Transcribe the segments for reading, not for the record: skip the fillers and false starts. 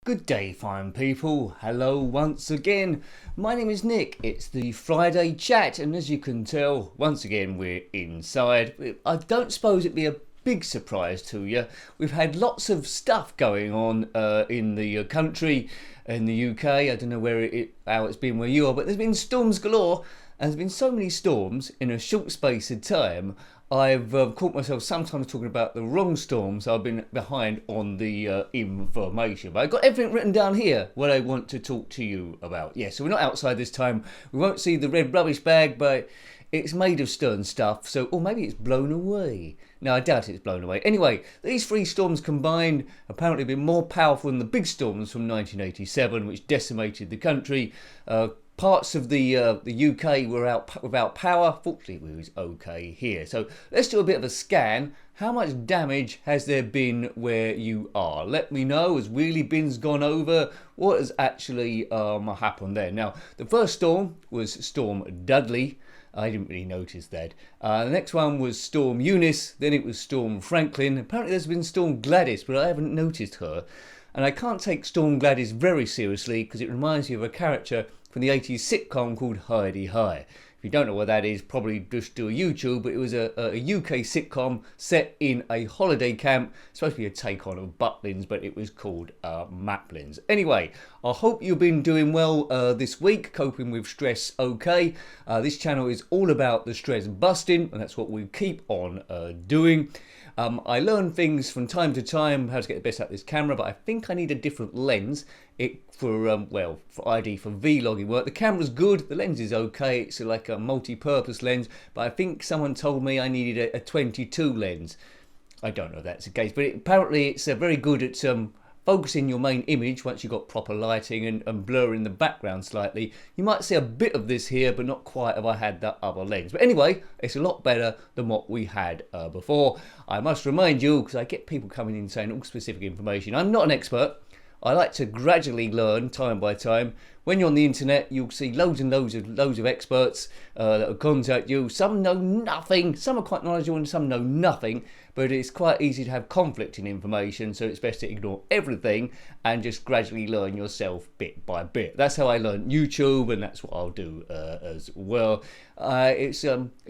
Good day, fine people. Hello once again. My name is Nick. It's the Friday chat, and as you can tell, once again we're inside. I don't suppose it'd be a big surprise to you. We've had lots of stuff going on in the country, in the UK. I don't know how it's been where you are, but there's been storms galore, and there's been so many storms in a short space of time. I've caught myself sometimes talking about the wrong storms. I've been behind on the information. But I've got everything written down here, what I want to talk to you about. Yeah, so we're not outside this time. We won't see the red rubbish bag, but it's made of stern stuff. So, or maybe it's blown away. No, I doubt it's blown away. Anyway, these three storms combined apparently have been more powerful than the big storms from 1987, which decimated the country. Parts of the UK were out without power. Fortunately, we was okay here. So let's do a bit of a scan. How much damage has there been where you are? Let me know. Has Wheelie Bin's gone over? What has actually happened there? Now, the first storm was Storm Dudley. I didn't really notice that. The next one was Storm Eunice. Then it was Storm Franklin. Apparently there's been Storm Gladys, but I haven't noticed her. And I can't take Storm Gladys very seriously because it reminds me of a character from the 80s sitcom called Heidi High. If you don't know what that is, probably just do a YouTube, but it was a UK sitcom set in a holiday camp. It's supposed to be a take on of Butlins, but it was called Maplins. Anyway, I hope you've been doing well this week, coping with stress okay. This channel is all about the stress busting, and that's what we keep on doing. I learn things from time to time, how to get the best out of this camera, but I think I need a different lens for vlogging work. The camera's good, the lens is okay, it's like a multi-purpose lens, but I think someone told me I needed a 22 lens. I don't know if that's the case, but apparently it's very good at focusing your main image once you've got proper lighting and blurring the background slightly. You might see a bit of this here, but not quite if I had that other lens. But anyway, it's a lot better than what we had before. I must remind you, because I get people coming in saying all specific information, I'm not an expert. I like to gradually learn time by time. When you're on the internet, you'll see loads and loads of experts that will contact you. Some know nothing, some are quite knowledgeable and some know nothing, but it's quite easy to have conflict in information, so it's best to ignore everything and just gradually learn yourself bit by bit. That's how I learned YouTube, and that's what I'll do as well. It's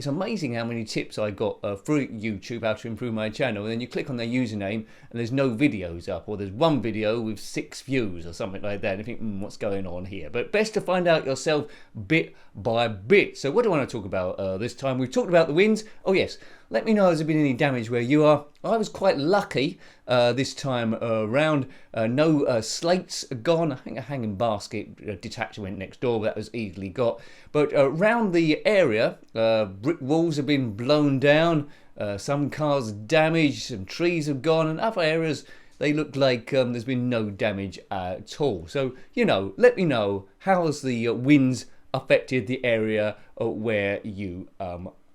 amazing how many tips I got through YouTube how to improve my channel, and then you click on their username and there's no videos up, or there's one video with 6 views or something like that, and you think, what's going on here? But best to find out yourself bit by bit. So what do I want to talk about this time? We've talked about the winds. Oh yes, let me know has there been any damage where you are. I was quite lucky this time around. No slates gone. I think a hanging basket detached went next door, but that was easily got. But around the area, brick walls have been blown down, some cars damaged, some trees have gone, and other areas they look like there's been no damage at all. So, you know, let me know, how's the winds affected the area where you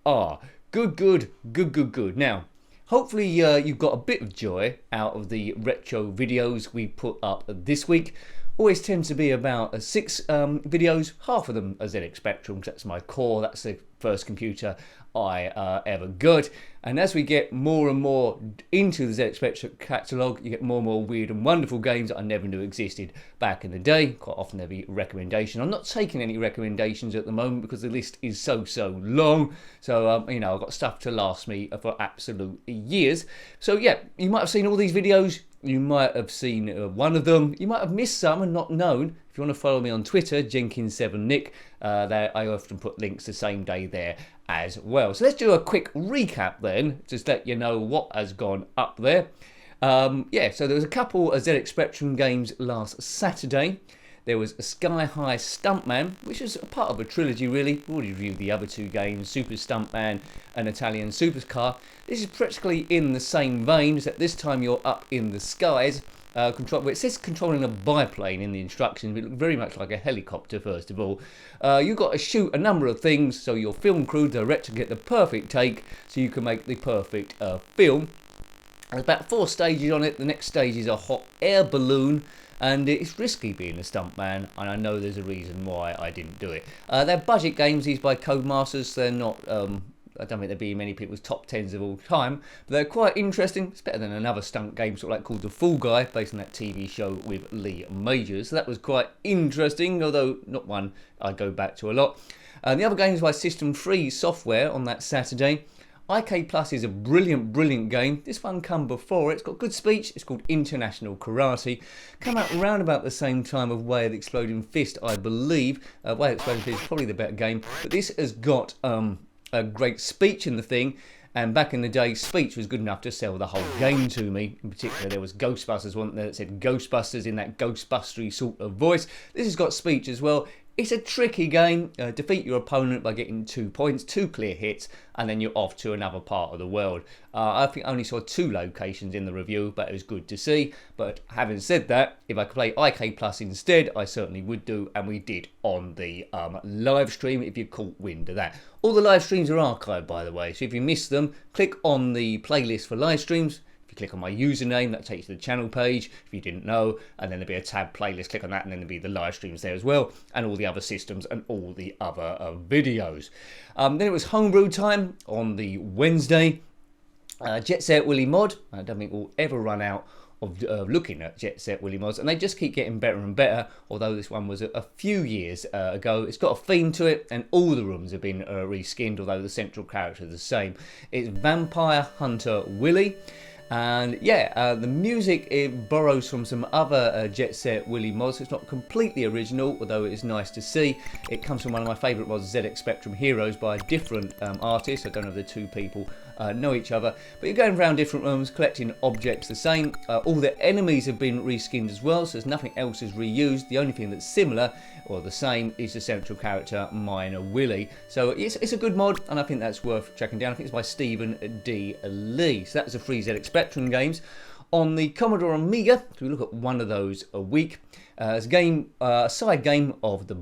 are. Good. Now, hopefully you've got a bit of joy out of the retro videos we put up this week. Always tends to be about 6 videos, half of them are ZX Spectrum, because that's my core, that's the first computer I ever got. And as we get more and more into the ZX Spectrum catalogue, you get more and more weird and wonderful games that I never knew existed back in the day. Quite often there'll be recommendation. I'm not taking any recommendations at the moment because the list is so long. So, you know, I've got stuff to last me for absolute years. So, yeah, you might have seen all these videos. You might have seen one of them. You might have missed some and not known. If you want to follow me on Twitter, Jenkins7Nick, I often put links the same day there as well. So let's do a quick recap then, just let you know what has gone up there. Yeah, so there was a couple of ZX Spectrum games last Saturday. There was a Sky High Stuntman, which is a part of a trilogy really. We've already reviewed the other 2 games, Super Stuntman and Italian Supercar. This is practically in the same vein, except this time you're up in the skies. It says controlling a biplane in the instructions, but it looked very much like a helicopter first of all. You've got to shoot a number of things, so your film crew, director, get the perfect take, so you can make the perfect film. There's about 4 stages on it. The next stage is a hot air balloon, and it's risky being a stuntman, and I know there's a reason why I didn't do it. They're budget games, these by Codemasters. They're not I don't think there'd be many people's top 10s of all time, but they're quite interesting. It's better than another stunt game sort of like called The Fall Guy, based on that TV show with Lee Majors. So that was quite interesting, although not one I go back to a lot. The other games by System 3 Software on that Saturday. IK Plus is a brilliant game. This one come before. It's got good speech. It's called International Karate. Come out around about the same time of Way of the Exploding Fist, I believe. Way of the Exploding Fist is probably the better game, but this has got a great speech in the thing. And back in the day, speech was good enough to sell the whole game to me. In particular, there was Ghostbusters, one that said Ghostbusters in that Ghostbustery sort of voice. This has got speech as well. It's a tricky game. Defeat your opponent by getting 2 points, 2 clear hits, and then you're off to another part of the world. I think I only saw 2 locations in the review, but it was good to see. But having said that, if I could play IK Plus instead, I certainly would do, and we did on the live stream, if you caught wind of that. All the live streams are archived, by the way, so if you missed them, click on the playlist for live streams. You click on my username, that takes you to the channel page if you didn't know, and then there'll be a tab playlist. Click on that, and then there'll be the live streams there as well, and all the other systems and all the other videos. Then it was homebrew time on the Wednesday. Jet Set Willy mod. I don't think we'll ever run out of looking at Jet Set Willy mods, and they just keep getting better and better, although this one was a few years ago. It's got a theme to it, and all the rooms have been reskinned, although the central character is the same. It's Vampire Hunter Willy. And yeah, the music, it borrows from some other Jet Set Willy mods. It's not completely original, although it is nice to see. It comes from one of my favourite mods, ZX Spectrum Heroes, by a different artist. I don't know if the two people know each other, but you're going around different rooms collecting objects the same. All the enemies have been reskinned as well, so there's nothing else is reused. The only thing that's similar or the same is the central character, Minor Willy. So it's a good mod, and I think that's worth checking down. I think it's by Stephen D. Lee. So that was the free ZX Spectrum games. On the Commodore Amiga, we look at one of those a week. It's a game, a side game of the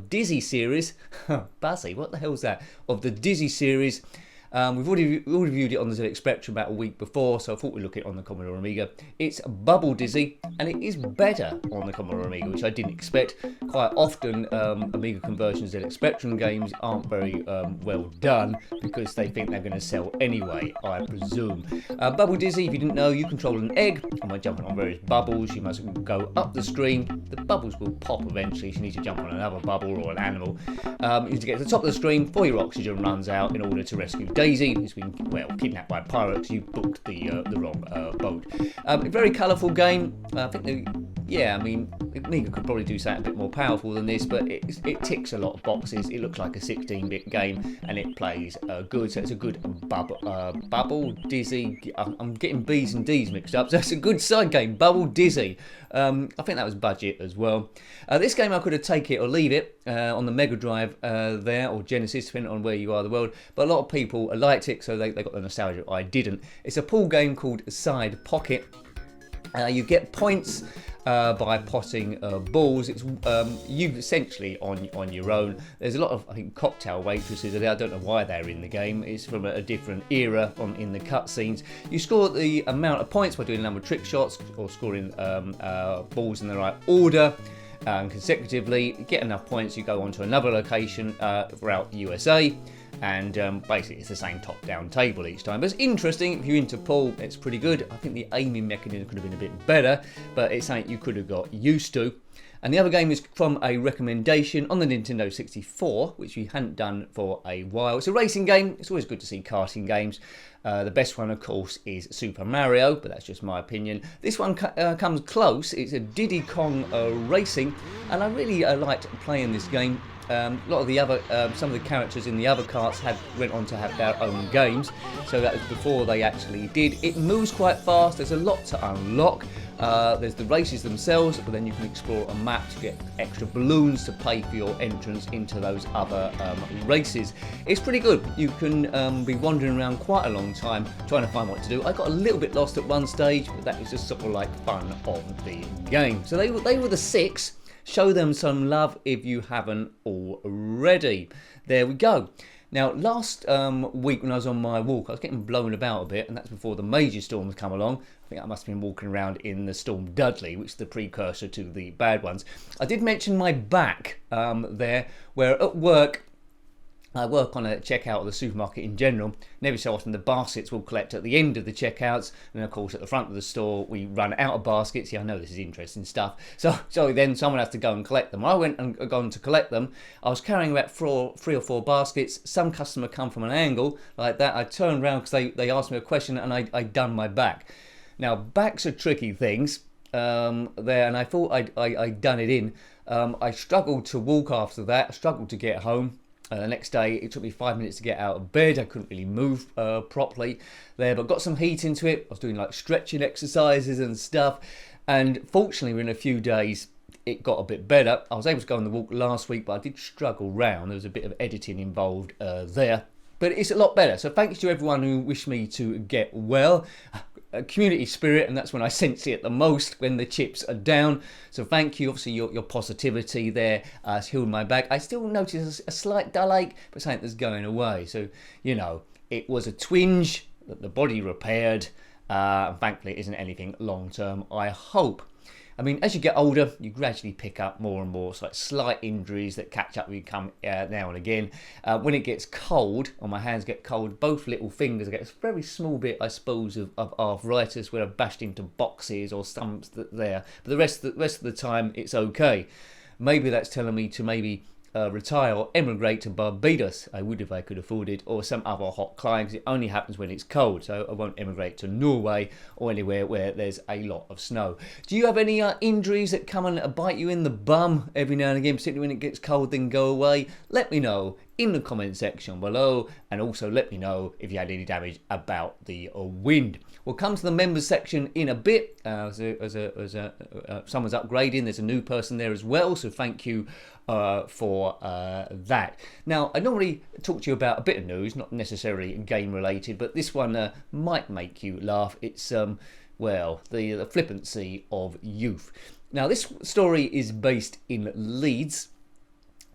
Dizzy series. Buzzy, what the hell's that? Of the Dizzy series. We've already reviewed it on the ZX Spectrum about a week before, so I thought we'd look at it on the Commodore Amiga. It's Bubble Dizzy, and it is better on the Commodore Amiga, which I didn't expect. Quite often, Amiga conversions ZX Spectrum games aren't very well done, because they think they're going to sell anyway, I presume. Bubble Dizzy, if you didn't know, you control an egg, and by jumping on various bubbles, you must go up the screen. The bubbles will pop eventually, so you need to jump on another bubble or an animal. You need to get to the top of the screen before your oxygen runs out in order to rescue Daisy, who's been, well, kidnapped by pirates. You booked the wrong boat. Very colourful game. I think, Amiga could probably do something a bit more powerful than this, but it ticks a lot of boxes. It looks like a 16-bit game, and it plays good. So it's a good Bubble Dizzy. I'm getting B's and D's mixed up. So it's a good side game, Bubble Dizzy. I think that was budget as well. This game I could have take it or leave it on the Mega Drive there, or Genesis, depending on where you are in the world. But a lot of people liked it, so they got the nostalgia. I didn't. It's a pool game called Side Pocket. You get points by potting balls. It's you essentially on your own. There's a lot of, I think, cocktail waitresses. I don't know why they're in the game. It's from a different era in the cutscenes. You score the amount of points by doing a number of trick shots or scoring balls in the right order. Consecutively, you get enough points, you go on to another location throughout the USA, and basically it's the same top-down table each time. But it's interesting. If you're into pool, it's pretty good. I think the aiming mechanism could have been a bit better, but it's something you could have got used to. And the other game is from a recommendation on the Nintendo 64, which we hadn't done for a while. It's a racing game. It's always good to see karting games. The best one, of course, is Super Mario, but that's just my opinion. This one comes close. It's a Diddy Kong Racing, and I really liked playing this game. A lot of the other, some of the characters in the other karts went on to have their own games, so that was before they actually did. It moves quite fast. There's a lot to unlock. There's the races themselves, but then you can explore a map to get extra balloons to pay for your entrance into those other races. It's pretty good. You can be wandering around quite a long time trying to find what to do. I got a little bit lost at one stage, but that was just sort of like fun of the game. So they were the 6. Show them some love if you haven't already. There we go. Now, last week when I was on my walk, I was getting blown about a bit, and that's before the major storms come along. I think I must have been walking around in the Storm Dudley, which is the precursor to the bad ones. I did mention my back there, where at work I work on a checkout of the supermarket in general, and every so often the baskets will collect at the end of the checkouts, and of course at the front of the store we run out of baskets. Yeah, I know this is interesting stuff. So then someone has to go and collect them. When I went and gone to collect them, I was carrying about three or four baskets. Some customer come from an angle like that. I turned around because they asked me a question, and I'd done my back. Now backs are tricky things there, and I thought I'd done it in. I struggled to walk after that. I struggled to get home. The next day it took me 5 minutes to get out of bed. I couldn't really move properly there, but got some heat into it. I was doing like stretching exercises and stuff, and fortunately within a few days it got a bit better. I was able to go on the walk last week, but I did struggle round. There was a bit of editing involved there, but it's a lot better. So thanks to everyone who wished me to get well. Community spirit, and that's when I sense it the most, when the chips are down. So thank you. Obviously your positivity there has healed my back. I still notice a slight dull ache, but something that's going away. So you know, it was a twinge that the body repaired, and thankfully it isn't anything long term, I hope. I mean, as you get older, you gradually pick up more and more slight injuries that catch up with you come now and again. When it gets cold, or my hands get cold, both little fingers, I get a very small bit, I suppose, of arthritis where I've bashed into boxes or stumps there. But the rest of the time, it's okay. Maybe that's telling me to maybe retire or emigrate to Barbados. I would if I could afford it, or some other hot climate, because it only happens when it's cold. So I won't emigrate to Norway or anywhere where there's a lot of snow. Do you have any injuries that come and bite you in the bum every now and again, particularly when it gets cold, then go away? Let me know in the comment section below, and also let me know if you had any damage about the wind. We'll come to the members section in a bit. Someone's upgrading. There's a new person there as well, so thank you for that. Now, I normally talk to you about a bit of news, not necessarily game related, but this one might make you laugh. It's well, the flippancy of youth. Now, this story is based in Leeds.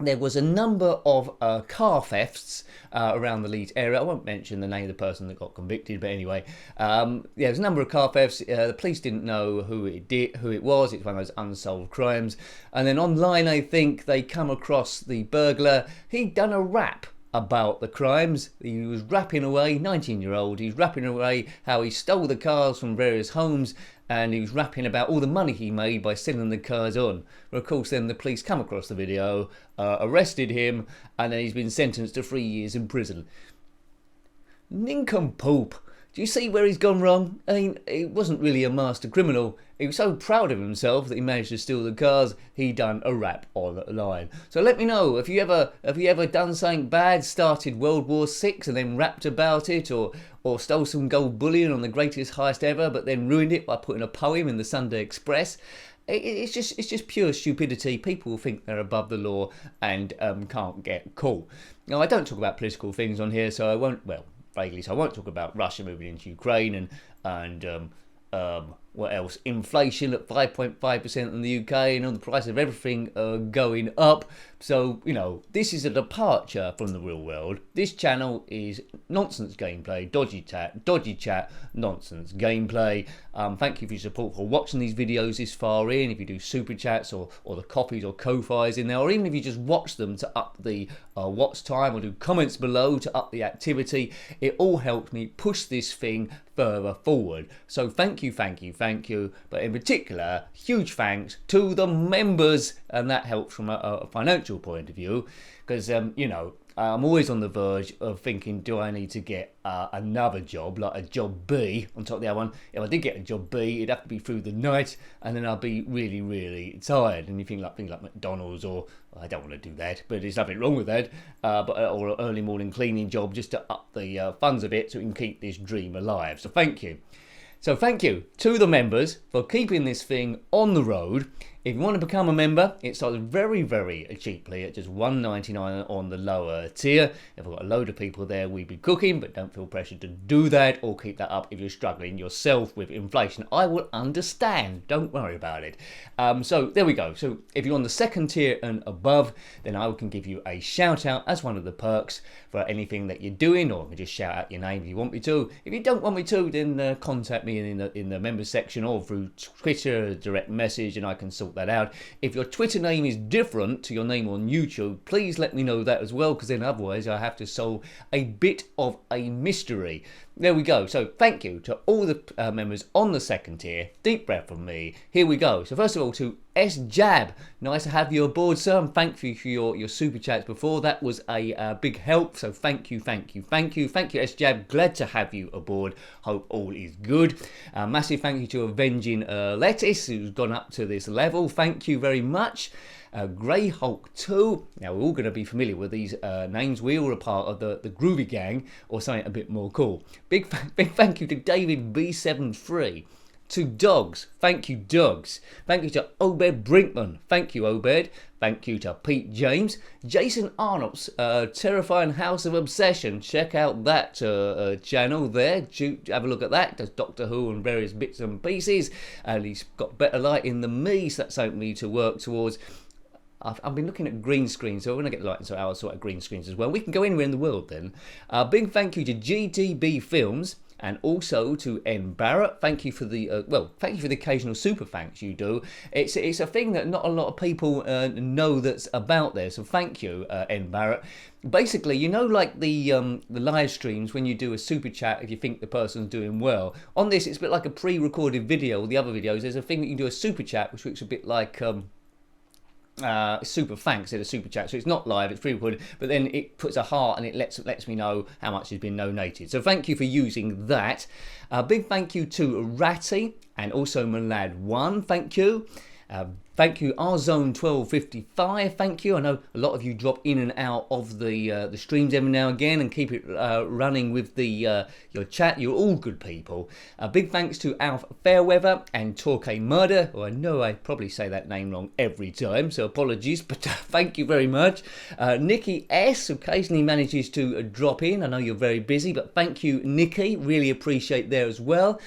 There was a number of car thefts around the Leeds area. I won't mention the name of the person that got convicted, but anyway, yeah, there's a number of car thefts. The police didn't know who it was. It's one of those unsolved crimes. And then online, I think they come across the burglar. He'd done a rap about the crimes. He was rapping away, 19-year-old. He's rapping away how he stole the cars from various homes, and he was rapping about all the money he made by selling the cars on. But of course, then the police come across the video, arrested him, and then he's been sentenced to 3 years in prison. Nincompoop. Do you see where he's gone wrong? I mean, he wasn't really a master criminal. He was so proud of himself that he managed to steal the cars. He done a rap online. So let me know, have you ever done something bad, started World War VI and then rapped about it, or stole some gold bullion on the greatest heist ever, but then ruined it by putting a poem in the Sunday Express? It's just pure stupidity. People will think they're above the law and can't get caught. Now, I don't talk about political things on here, so I won't. Well, vaguely, so I won't talk about Russia moving into Ukraine and what else? Inflation at 5.5% in the UK, and all the price of everything going up. So, you know, this is a departure from the real world. This channel is nonsense gameplay, dodgy chat, nonsense gameplay. Thank you for your support for watching these videos this far in. If you do super chats or the copies or ko-fis in there, or even if you just watch them to up the watch time, or do comments below to up the activity, it all helps me push this thing further forward. So thank you. But in particular, huge thanks to the members, and that helps from a financial point of view, because you know, I'm always on the verge of thinking, do I need to get another job, like a job B on top of the other one? If I did get a job B, it'd have to be through the night, and then I'd be really, really tired. And you think like things like McDonald's, or I don't want to do that, but there's nothing wrong with that. Or an early morning cleaning job, just to up the funds a bit so we can keep this dream alive. So thank you. So thank you to the members for keeping this thing on the road. If you want to become a member, it starts very, very cheaply at just $1.99 on the lower tier. If I've got a load of people there, we'd be cooking, but don't feel pressured to do that or keep that up if you're struggling yourself with inflation. I will understand. Don't worry about it. So there we go. So if you're on the second tier and above, then I can give you a shout out as one of the perks for anything that you're doing, or I can just shout out your name if you want me to. If you don't want me to, then contact me in the members section or through Twitter, direct message, and I can sort sort that out. If your Twitter name is different to your name on YouTube, please let me know that as well, because then otherwise I have to solve a bit of a mystery. There we go. So thank you to all the members on the second tier. Deep breath from me. Here we go. So first of all, to S Jab, nice to have you aboard, sir, and thank you for your super chats before. That was a big help, so thank you, S Jab. Glad to have you aboard. Hope all is good. Massive thank you to Avenging Lettuce, who's gone up to this level. Thank you very much. Grey Hulk 2. Now, we're all going to be familiar with these names. We all are part of the Groovy Gang, or something a bit more cool. Big thank you to David B73. To Dogs, thank you, Dogs. Thank you to Obed Brinkman, thank you, Obed. Thank you to Pete James. Jason Arnold's Terrifying House of Obsession. Check out that channel there. Have a look at that. Does Doctor Who and various bits and pieces. And he's got better lighting than me, so that's something me to work towards. I've been looking at green screens, so when I get the lighting, so I'll sort out green screens as well. We can go anywhere in the world then. Big thank you to GTB Films. And also to N Barrett, thank you for the thank you for the occasional super thanks you do. It's a thing that not a lot of people know that's about there. So thank you, N Barrett. Basically, you know, like the live streams when you do a super chat if you think the person's doing well. On this, it's a bit like a pre-recorded video. All the other videos, there's a thing that you can do a super chat, which looks a bit like super thanks in a super chat, so it's not live, it's pre-recorded, but then it puts a heart and it lets me know how much has been donated. So thank you for using that. Big thank you to Ratty and also Malad1, thank you. Thank you, Rzone1255, thank you. I know a lot of you drop in and out of the streams every now and again and keep it running with the your chat. You're all good people. Big thanks to Alf Fairweather and Torquay Murder. Well, I know I probably say that name wrong every time, so apologies, but thank you very much. Nikki S occasionally manages to drop in. I know you're very busy, but thank you, Nikki. Really appreciate there as well.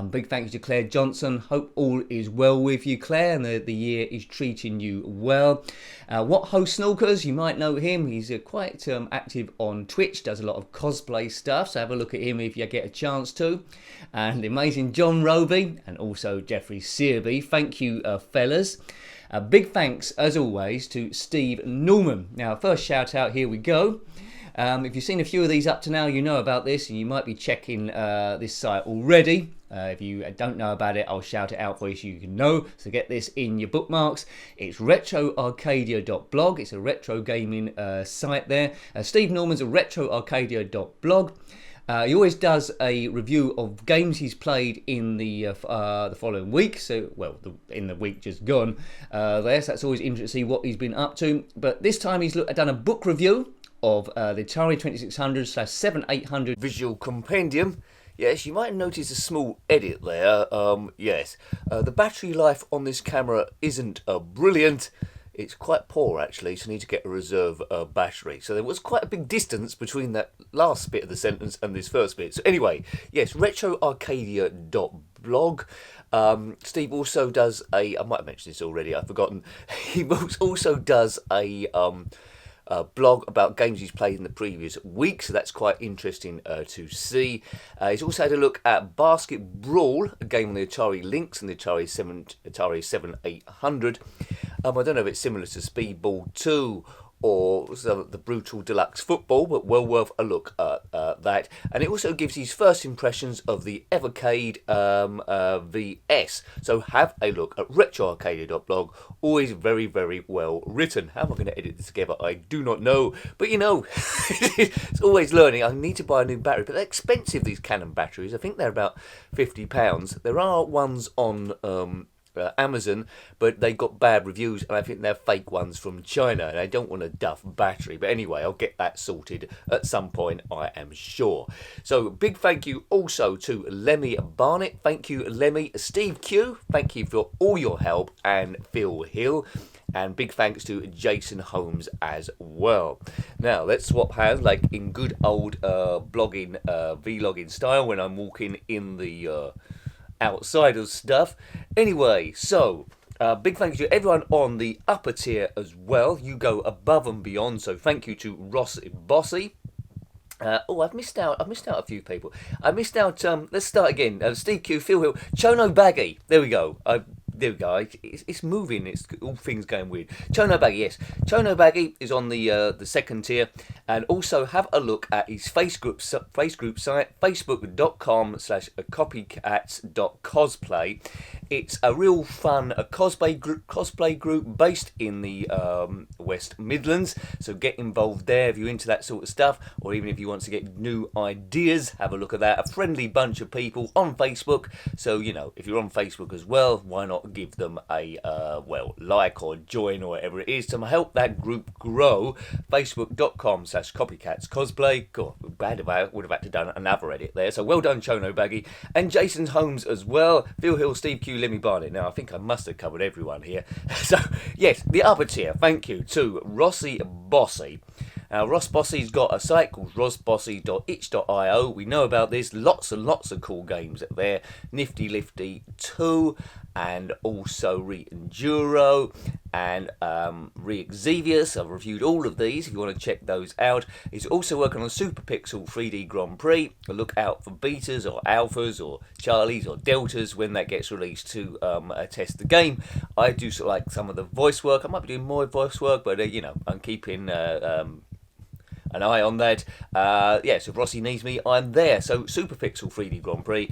Big thanks to Claire Johnson. Hope all is well with you, Claire, and the year is treating you well. What Host Snorkers, you might know him. He's quite active on Twitch, does a lot of cosplay stuff, so have a look at him if you get a chance to. And the amazing John Roby and also Jeffrey Searby. Thank you, fellas. Big thanks, as always, to Steve Norman. Now, first shout out, here we go. If you've seen a few of these up to now, you know about this, and you might be checking this site already. If you don't know about it, I'll shout it out for you so you can know. So get this in your bookmarks. It's RETROARCADIA.BLOG. It's a retro gaming site there. Steve Norman's at RETROARCADIA.BLOG. He always does a review of games he's played in the following week. So, well, in the week just gone. So that's always interesting to see what he's been up to. But this time he's done a book review of the Atari 2600/7800 Visual Compendium. Yes, you might notice a small edit there. Yes, the battery life on this camera isn't brilliant. It's quite poor, actually, so I need to get a reserve battery. So there was quite a big distance between that last bit of the sentence and this first bit. So anyway, yes, RetroArcadia.blog. Steve also does I might have mentioned this already, I've forgotten. He also does a blog about games he's played in the previous week, so that's quite interesting to see. He's also had a look at Basket Brawl, a game on the Atari Lynx and the Atari 7800. I don't know if it's similar to Speedball 2 or the Brutal Deluxe Football, but well worth a look at that. And it also gives his first impressions of the Evercade VS. So have a look at RetroArcadia.blog. Always very, very well written. How am I going to edit this together? I do not know. But you know, it's always learning. I need to buy a new battery. But they're expensive, these Canon batteries. I think they're about £50. There are ones on Amazon, but they got bad reviews, and I think they're fake ones from China, and I don't want a duff battery. But anyway, I'll get that sorted at some point, I am sure. So big thank you also to Lemmy Barnett. Thank you, Lemmy. Steve Q, thank you for all your help, and Phil Hill. And big thanks to Jason Holmes as well. Now, let's swap hands like in good old blogging, vlogging style when I'm walking in the outside of stuff. Anyway, so big thanks to everyone on the upper tier as well. You go above and beyond, so thank you to Ross Bossy. I've missed out a few people. I missed out, let's start again. Steve Q, Phil Hill, Chono Baggy. There we go. I there we go. It's moving. It's all things going weird. Chono Baggy, yes. Chono Baggy is on the second tier, and also have a look at his Facebook site, facebook.com/copycats.cosplay. It's a real fun cosplay group based in the West Midlands. So get involved there if you're into that sort of stuff, or even if you want to get new ideas, have a look at that. A friendly bunch of people on Facebook. So, you know, if you're on Facebook as well, why not give them a like or join or whatever it is to help that group grow. Facebook.com/copycatscosplay. God, bad if I would have had to done another edit there. So well done, Chono Baggy. And Jason Holmes as well. Phil Hill, Steve Q, Lemmy Barnett. Now, I think I must have covered everyone here. So, yes, the upper tier. Thank you to Rossi Bossy. Now, Ross Bossy's got a site called rossbossy.itch.io. We know about this. Lots and lots of cool games there. Nifty Lifty 2, and also Re-Enduro, and Re-Exevious. I've reviewed all of these if you want to check those out. He's also working on Super Pixel 3D Grand Prix. Look out for betas or alphas or charlies or deltas when that gets released to test the game. I do sort of like some of the voice work. I might be doing more voice work, but you know, I'm keeping an eye on that. So if Rossi needs me, I'm there. So Super Pixel 3D Grand Prix.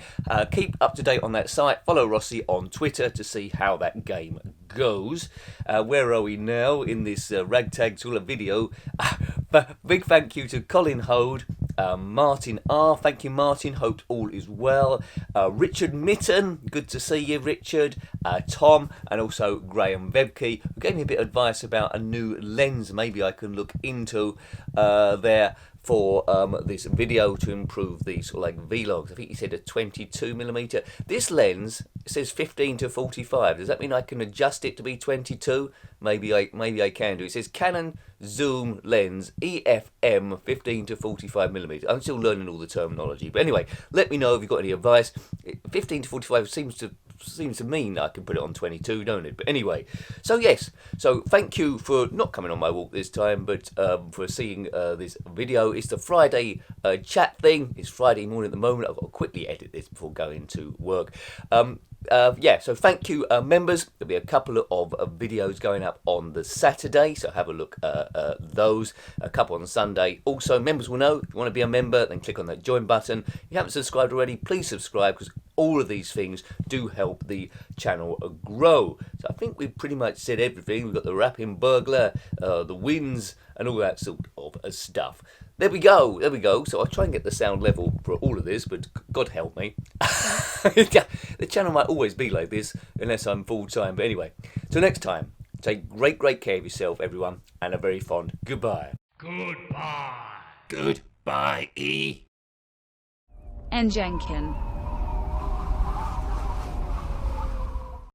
Keep up to date on that site. Follow Rossi on Twitter to see how that game goes. Where are we now in this ragtag sort of video? Big thank you to Colin Hode, Martin R. Thank you, Martin. Hope all is well. Richard Mitten. Good to see you, Richard. Tom, and also Graham Vebke, who gave me a bit of advice about a new lens maybe I can look into there for this video to improve these sort of like vlogs. I think he said a 22mm. This lens says 15 to 45. Does that mean I can adjust it to be 22? Maybe I can do. It says Canon zoom lens EFM 15 to 45mm. I'm still learning all the terminology, but anyway, let me know if you've got any advice. 15 to 45 seems to mean I can put it on 22, don't it? But anyway, so yes, so thank you for not coming on my walk this time, but for seeing this video. It's the Friday chat thing. It's Friday morning at the moment. I've got to quickly edit this before going to work. So thank you, members. There'll be a couple of videos going up on the Saturday, so have a look at those. A couple on Sunday. Also, members will know if you want to be a member, then click on that join button. If you haven't subscribed already, please subscribe, because all of these things do help the channel grow. So I think we've pretty much said everything. We've got the rapping burglar, the wins, and all that sort of stuff. There we go. So I'll try and get the sound level for all of this, but God help me. The channel might always be like this unless I'm full-time. But anyway, till next time, take great care of yourself, everyone, and a very fond goodbye. And Jenkin.